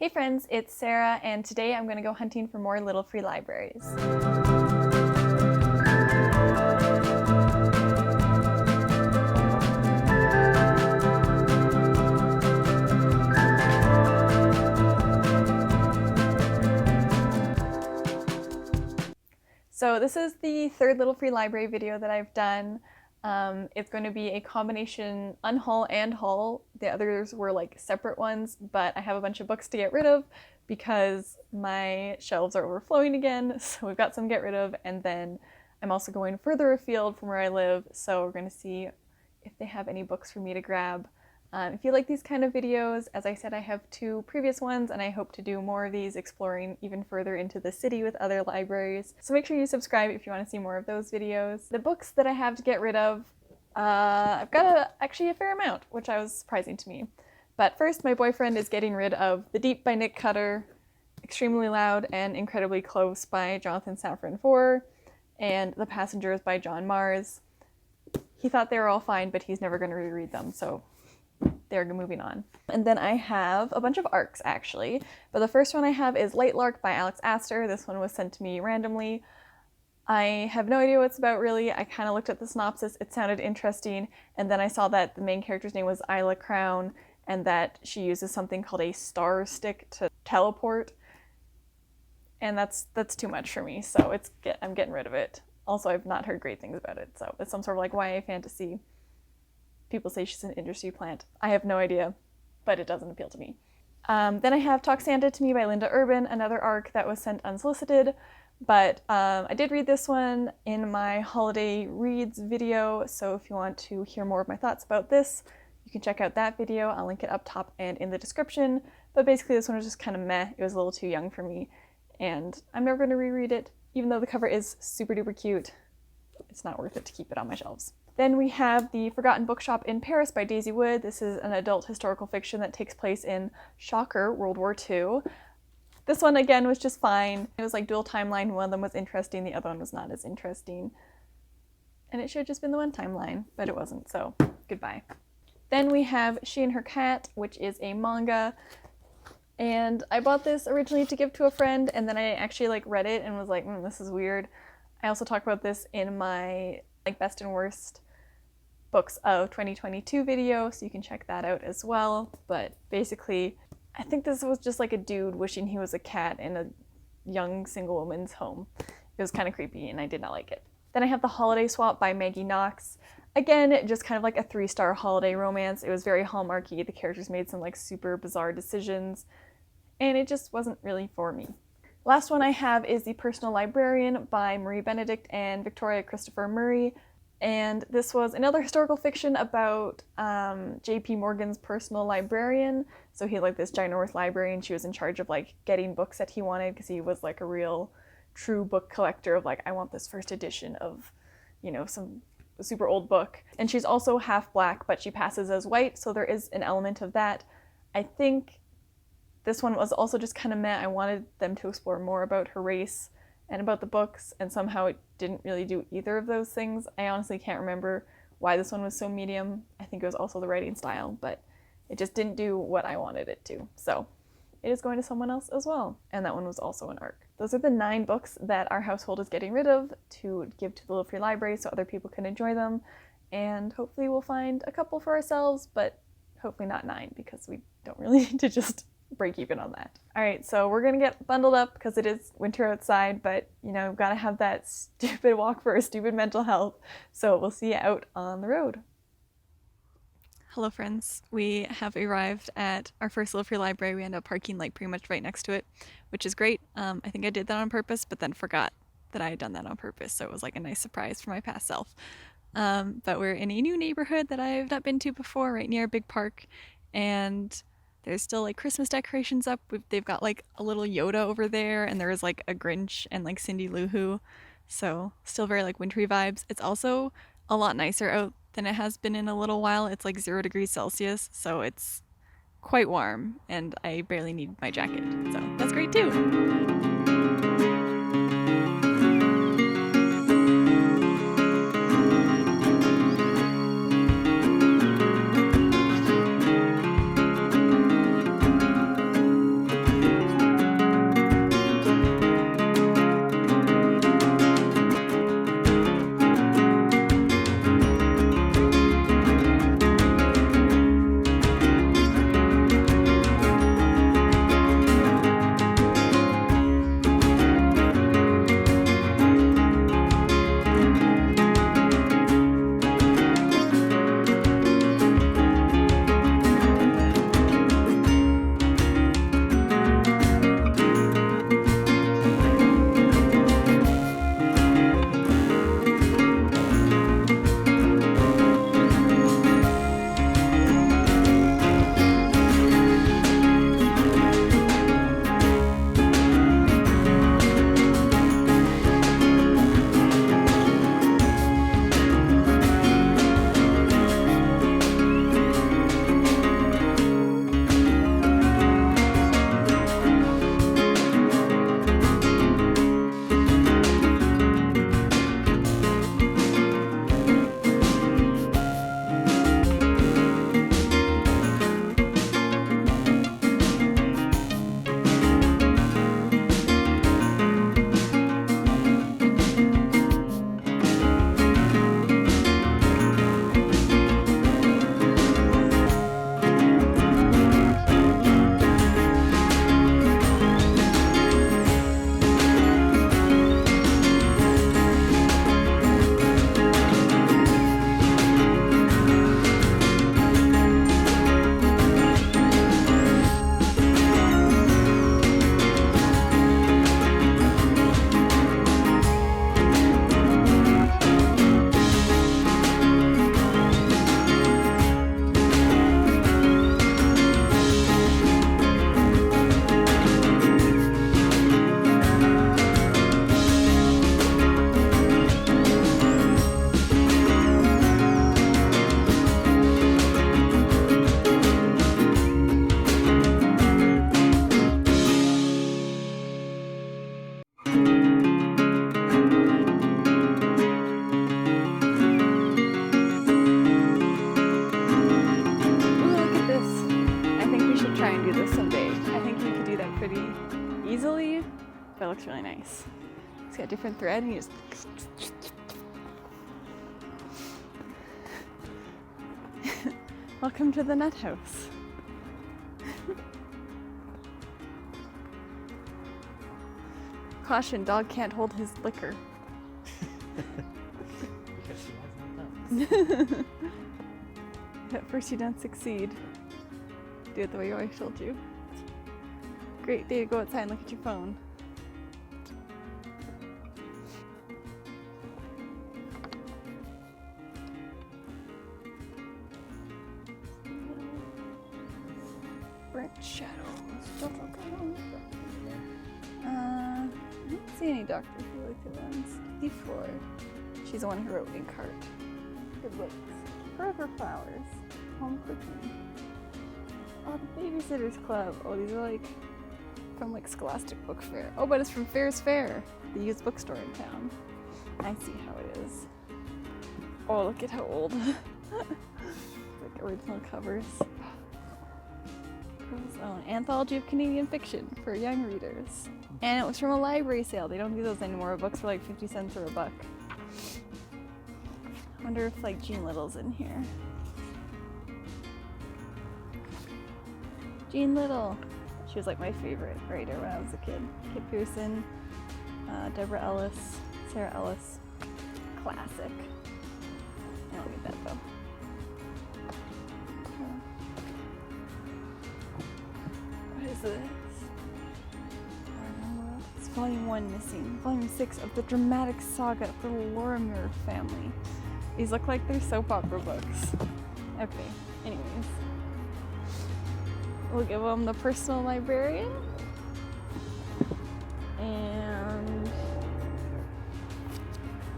Hey friends, it's Sarah, and today I'm going to go hunting for more little free libraries. So this is the third little free library video that I've done. It's going to be a combination unhaul and haul. The others were like separate ones, but I have a bunch of books to get rid of because my shelves are overflowing again. So we've got some to get rid of, and then I'm also going further afield from where I live. So we're going to see if they have any books for me to grab. If you like these kind of videos, as I said, I have 2 previous ones and I hope to do more of these exploring even further into the city with other libraries. So make sure you subscribe if you want to see more of those videos. The books that I have to get rid of, I've got actually a fair amount, which was surprising to me. But first, my boyfriend is getting rid of The Deep by Nick Cutter, Extremely Loud and Incredibly Close by Jonathan Safran Foer, and The Passengers by John Mars. He thought they were all fine, but he's never going to reread them, so they're moving on. And then I have a bunch of ARCs actually, but the first one I have is Lightlark by Aster. This one was sent to me randomly. I have no idea what it's about really. I kind of looked at the synopsis, it sounded interesting, and then I saw that the main character's name was Isla Crown and that she uses something called a star stick to teleport. And that's too much for me, so I'm getting rid of it. Also, I've not heard great things about it, so it's some sort of like YA fantasy. People say she's an industry plant. I have no idea, but it doesn't appeal to me. Then I have Talk Santa to Me by Linda Urban, another ARC that was sent unsolicited, but I did read this one in my holiday reads video, so if you want to hear more of my thoughts about this, you can check out that video. I'll link it up top and in the description, but basically this one was just kind of meh. It was a little too young for me, and I'm never going to reread it, even though the cover is super duper cute. It's not worth it to keep it on my shelves. Then we have The Forgotten Bookshop in Paris by Daisy Wood. This is an adult historical fiction that takes place in, shocker, World War II. This one, again, was just fine. It was like dual timeline. One of them was interesting, the other one was not as interesting. And it should have just been the one timeline, but it wasn't, so goodbye. Then we have She and Her Cat, which is a manga. And I bought this originally to give to a friend, and then I actually read it and was like, this is weird. I also talk about this in my best and worst books of 2022 video, so you can check that out as well. But basically, I think this was just like a dude wishing he was a cat in a young single woman's home. It was kind of creepy and I did not like it. Then I have The Holiday Swap by Maggie Knox. Again, just kind of like a 3-star holiday romance. It was very Hallmarky. The characters made some super bizarre decisions, and it just wasn't really for me. Last one I have is The Personal Librarian by Marie Benedict and Victoria Christopher Murray. And this was another historical fiction about J.P. Morgan's personal librarian. So he had this ginormous library, and she was in charge of getting books that he wanted because he was a real true book collector of I want this first edition of, some super old book. And she's also half black, but she passes as white, so there is an element of that. I think this one was also just kind of meh. I wanted them to explore more about her race and about the books, and somehow it didn't really do either of those things. I honestly can't remember why this one was so medium. I think it was also the writing style, but it just didn't do what I wanted it to. So it is going to someone else as well, and that one was also an ARC. Those are the 9 books that our household is getting rid of to give to the Little Free Library so other people can enjoy them, and hopefully we'll find a couple for ourselves, but hopefully not 9 because we don't really need to just break even on that. Alright, so we're gonna get bundled up because it is winter outside, but we've got to have that stupid walk for our stupid mental health, so we'll see you out on the road. Hello friends, we have arrived at our first Little Free Library. We end up parking pretty much right next to it, which is great. I think I did that on purpose, but then forgot that I had done that on purpose, so it was a nice surprise for my past self. But we're in a new neighborhood that I've not been to before, right near a big park, and there's still Christmas decorations up. They've got a little Yoda over there, and there is a Grinch and Cindy Lou Who, so still very wintry vibes. It's also a lot nicer out than it has been in a little while. It's 0 degrees Celsius, so it's quite warm, and I barely need my jacket, so that's great too. easily, but it looks really nice. It's got different thread and you just... Welcome to the nut house. Caution, dog can't hold his liquor. Because she has no thumbs. At first you don't succeed. Do it the way you always told you. Great day to go outside and look at your phone. Burnt shadows. I don't see any Doctor Who like the ones. Foer. She's the one who wrote Inkheart. Good books. Forever Flowers. Home Cooking. Oh, the Babysitter's Club. Oh, these are like from like Scholastic Book Fair. Oh, but it's from Fair's Fair, the used bookstore in town. I see how it is. Oh, look at how old. Like original covers. Oh, an anthology of Canadian fiction for young readers. And it was from a library sale. They don't do those anymore. Books were like 50 cents or $1. I wonder if like Jean Little's in here. Jean Little. She was like my favorite writer when I was a kid. Kit Pearson, Deborah Ellis, Sarah Ellis. Classic. I don't need that though. What is this? It's volume 1 missing. Volume 6 of the dramatic saga of the Lorimer family. These look like they're soap opera books. Okay, anyways. We'll give them the personal librarian. And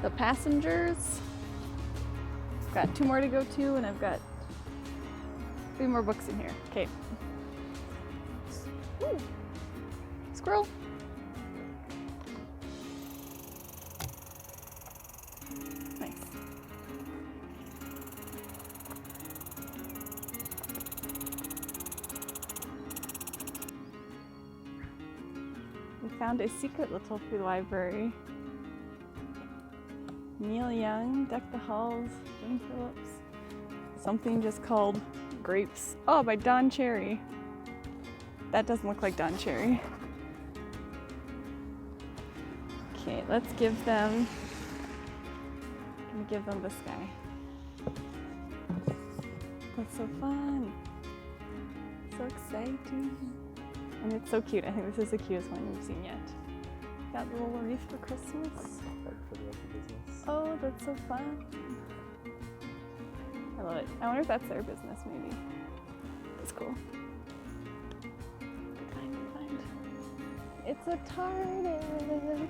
the passengers. I've got 2 more to go to, and I've got 3 more books in here. Okay. Ooh. Squirrel. Nice. We found a secret little free library. Neil Young, Deck the Halls, Jim Phillips. Something just called Grapes. Oh, by Don Cherry. That doesn't look like Don Cherry. Okay, let's give them... I'm gonna give them this guy. That's so fun. So exciting. And it's so cute. I think this is the cutest one we've seen yet. Got a little wreath for Christmas. For the rest of business. Oh, that's so fun. I love it. I wonder if that's their business, maybe. That's cool. Find. It's a TARDIS.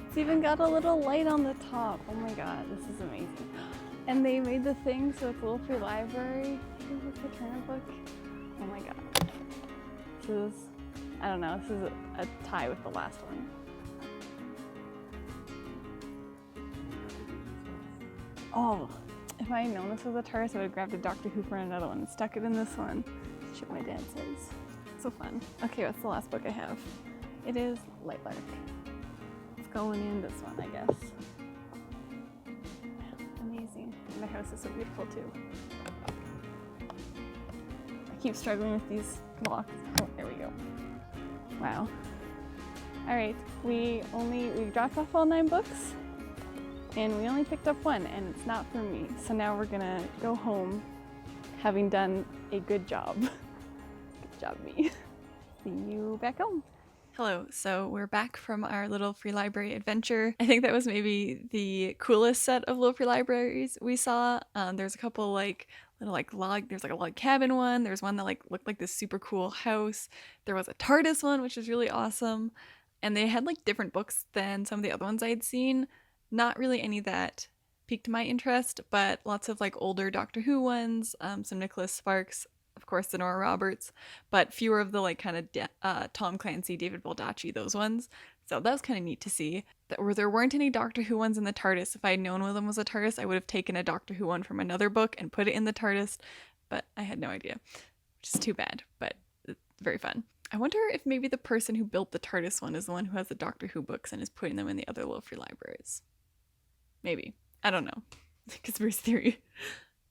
It's even got a little light on the top. Oh my god, this is amazing. And they made the thing so it's a little free library. Look at the Turner book. Oh my god. This is, I don't know, this is a tie with the last one. Oh, if I had known this was a TARDIS, I would have grabbed a Doctor Who for another one and stuck it in this one. Shit, my dad says. So fun. Okay, what's the last book I have? It is Lightlark. It's going in this one, I guess. Amazing. And the house is so beautiful too. I keep struggling with these blocks. Oh, there we go. Wow. Alright, we dropped off all 9 books. And we only picked up 1, and it's not for me. So now we're gonna go home having done a good job. Good job, me. See you back home. Hello, so we're back from our little free library adventure. I think that was maybe the coolest set of little free libraries we saw. There's a couple like little like there's like a log cabin one. There's one that like looked like this super cool house. There was a TARDIS one, which was really awesome. And they had like different books than some of the other ones I'd seen. Not really any that piqued my interest, but lots of like older Doctor Who ones, some Nicholas Sparks, of course the Nora Roberts, but fewer of the like kind of Tom Clancy, David Baldacci, those ones. So that was kind of neat to see. There weren't any Doctor Who ones in the TARDIS. If I had known one of them was a TARDIS, I would have taken a Doctor Who one from another book and put it in the TARDIS, but I had no idea. which is too bad, but it's very fun. I wonder if maybe the person who built the TARDIS one is the one who has the Doctor Who books and is putting them in the other little free libraries. Maybe. I don't know. Conspiracy theory.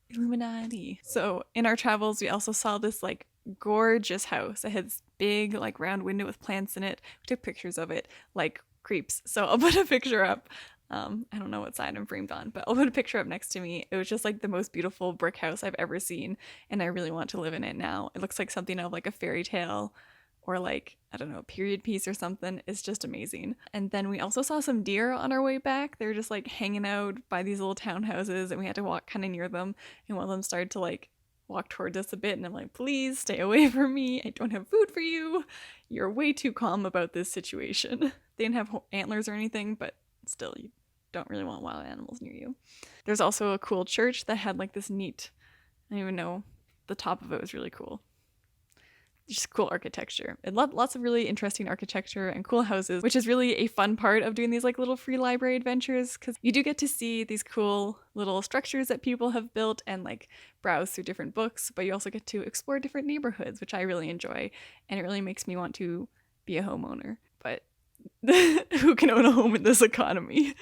Illuminati. So in our travels, we also saw this like gorgeous house. It had this big like round window with plants in it. We took pictures of it like creeps. So I'll put a picture up. I don't know what side I'm framed on, but I'll put a picture up next to me. It was just like the most beautiful brick house I've ever seen, and I really want to live in it now. It looks like something out of like a fairy tale or like, I don't know, a period piece or something. It's just amazing. And then we also saw some deer on our way back. They were just like hanging out by these little townhouses, and we had to walk kind of near them, and one of them started to like walk towards us a bit, and I'm like, please stay away from me. I don't have food for you. You're way too calm about this situation. They didn't have antlers or anything, but still, you don't really want wild animals near you. There's also a cool church that had like this neat, I don't even know, the top of it was really cool. Just cool architecture. It lots of really interesting architecture and cool houses, which is really a fun part of doing these like little free library adventures, because you do get to see these cool little structures that people have built and like browse through different books, but you also get to explore different neighborhoods, which I really enjoy, and it really makes me want to be a homeowner. But who can own a home in this economy?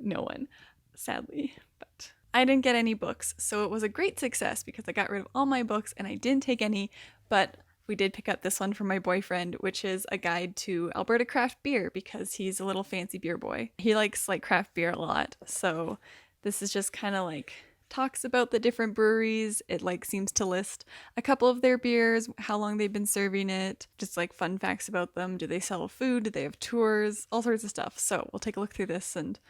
No one, sadly. But I didn't get any books, so it was a great success because I got rid of all my books and I didn't take any, but we did pick up this one from my boyfriend, which is a guide to Alberta craft beer, because he's a little fancy beer boy. He likes like craft beer a lot, so this is just kind of like talks about the different breweries. It like seems to list a couple of their beers, how long they've been serving it, just like fun facts about them. Do they sell food? Do they have tours? All sorts of stuff. So we'll take a look through this, and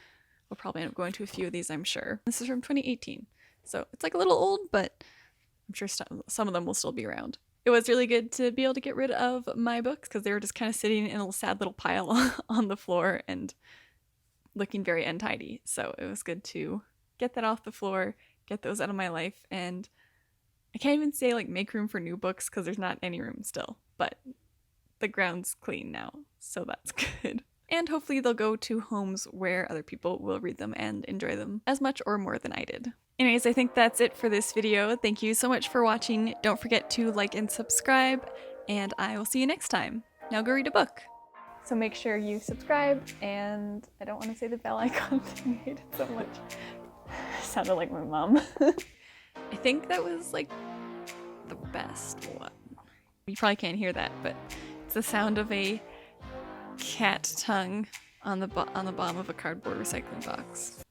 we'll probably end up going to a few of these, I'm sure. This is from 2018, so it's like a little old, but I'm sure some of them will still be around. It was really good to be able to get rid of my books because they were just kind of sitting in a sad little pile on the floor and looking very untidy. So it was good to get that off the floor, get those out of my life. And I can't even say like make room for new books because there's not any room still, but the ground's clean now, so that's good. And hopefully they'll go to homes where other people will read them and enjoy them as much or more than I did. Anyways, I think that's it for this video. Thank you so much for watching. Don't forget to like and subscribe, and I will see you next time. Now go read a book. So make sure you subscribe, and I don't want to say the bell icon thing. I hate it so much. Sounded like my mom. I think that was like the best one. You probably can't hear that, but it's the sound of a cat tongue on the bottom of a cardboard recycling box.